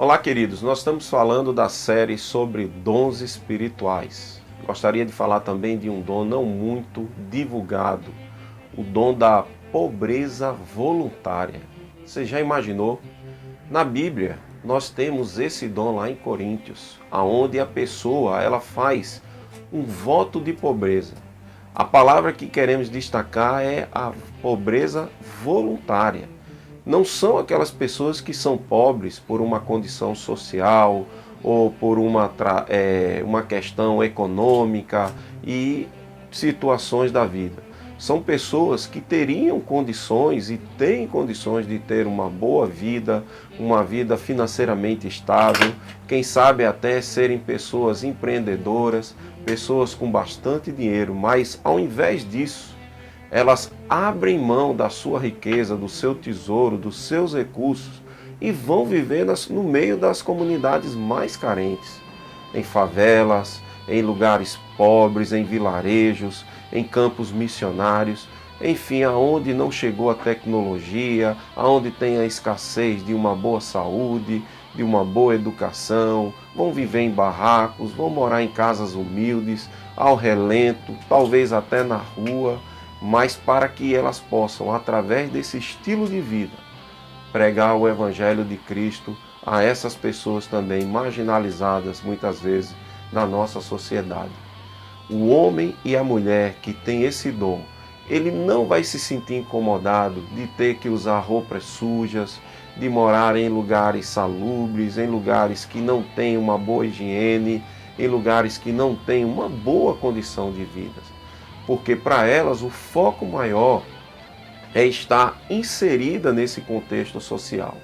Olá, queridos. Nós estamos falando da série sobre dons espirituais. Gostaria de falar também de um dom não muito divulgado, o dom da pobreza voluntária. Você já imaginou? Na Bíblia, nós temos esse dom lá em Coríntios, aonde a pessoa ela faz um voto de pobreza. A palavra que queremos destacar é a pobreza voluntária. Não são aquelas pessoas que são pobres por uma condição social ou por uma questão econômica e situações da vida. São pessoas que teriam condições e têm condições de ter uma boa vida, uma vida financeiramente estável, quem sabe até serem pessoas empreendedoras, pessoas com bastante dinheiro, mas ao invés disso, elas abrem mão da sua riqueza, do seu tesouro, dos seus recursos e vão viver no meio das comunidades mais carentes, em favelas, em lugares pobres, em vilarejos, em campos missionários, enfim, aonde não chegou a tecnologia, aonde tem a escassez de uma boa saúde, de uma boa educação, vão viver em barracos, vão morar em casas humildes, ao relento, talvez até na rua, mas para que elas possam, através desse estilo de vida, pregar o Evangelho de Cristo a essas pessoas também marginalizadas, muitas vezes, na nossa sociedade. O homem e a mulher que tem esse dom, ele não vai se sentir incomodado de ter que usar roupas sujas, de morar em lugares salubres, em lugares que não têm uma boa higiene, em lugares que não têm uma boa condição de vida. Porque para elas o foco maior é estar inserida nesse contexto social.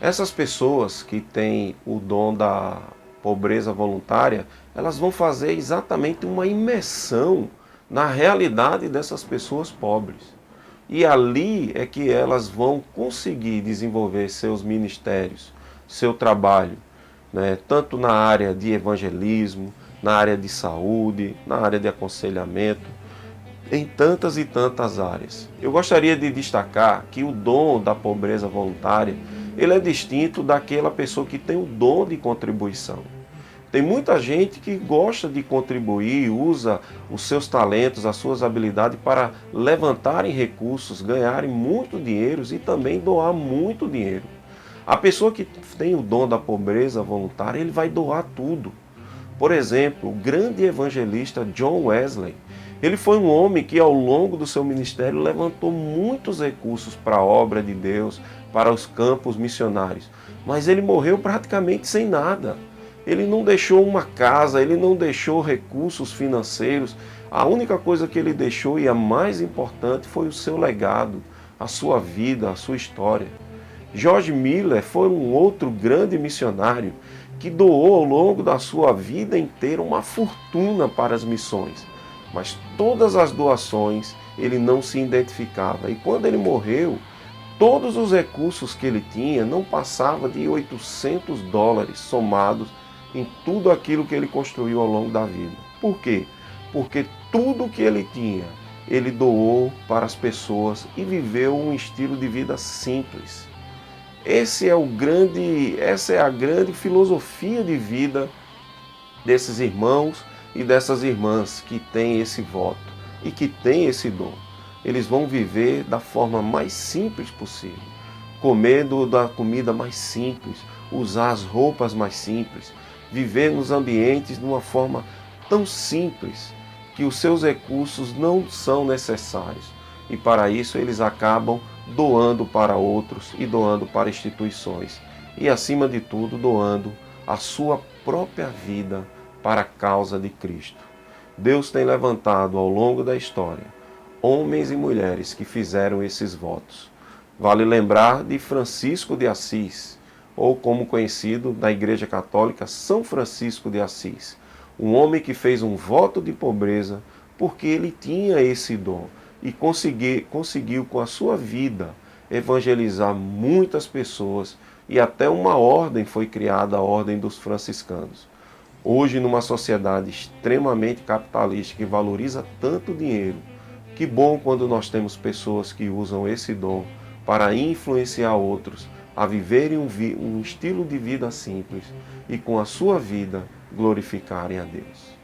Essas pessoas que têm o dom da pobreza voluntária, elas vão fazer exatamente uma imersão na realidade dessas pessoas pobres. E ali é que elas vão conseguir desenvolver seus ministérios, seu trabalho, né? Tanto na área de evangelismo, na área de saúde, na área de aconselhamento, em tantas e tantas áreas. Eu gostaria de destacar que o dom da pobreza voluntária, ele é distinto daquela pessoa que tem o dom de contribuição. Tem muita gente que gosta de contribuir, usa os seus talentos, as suas habilidades para levantarem recursos, ganharem muito dinheiro e também doar muito dinheiro. A pessoa que tem o dom da pobreza voluntária, ele vai doar tudo. Por exemplo, o grande evangelista John Wesley, ele foi um homem que ao longo do seu ministério levantou muitos recursos para a obra de Deus, para os campos missionários, mas ele morreu praticamente sem nada. Ele não deixou uma casa, ele não deixou recursos financeiros. A única coisa que ele deixou, e a mais importante, foi o seu legado, a sua vida, a sua história. George Miller foi um outro grande missionário que doou ao longo da sua vida inteira uma fortuna para as missões. Mas todas as doações ele não se identificava. E quando ele morreu, todos os recursos que ele tinha não passava de $800 somados em tudo aquilo que ele construiu ao longo da vida. Por quê? Porque tudo que ele tinha, ele doou para as pessoas e viveu um estilo de vida simples. Essa é a grande filosofia de vida desses irmãos e dessas irmãs que têm esse voto e que têm esse dom. Eles vão viver da forma mais simples possível, comendo da comida mais simples, usar as roupas mais simples, viver nos ambientes de uma forma tão simples que os seus recursos não são necessários. E para isso eles acabam doando para outros e doando para instituições. E acima de tudo, doando a sua própria vida para a causa de Cristo. Deus tem levantado ao longo da história homens e mulheres que fizeram esses votos. Vale lembrar de Francisco de Assis, ou como conhecido na Igreja Católica, São Francisco de Assis. Um homem que fez um voto de pobreza porque ele tinha esse dom e conseguiu com a sua vida evangelizar muitas pessoas e até uma ordem foi criada, a Ordem dos Franciscanos. Hoje, numa sociedade extremamente capitalista que valoriza tanto dinheiro, que bom quando nós temos pessoas que usam esse dom para influenciar outros, a viverem um estilo de vida simples e com a sua vida glorificarem a Deus.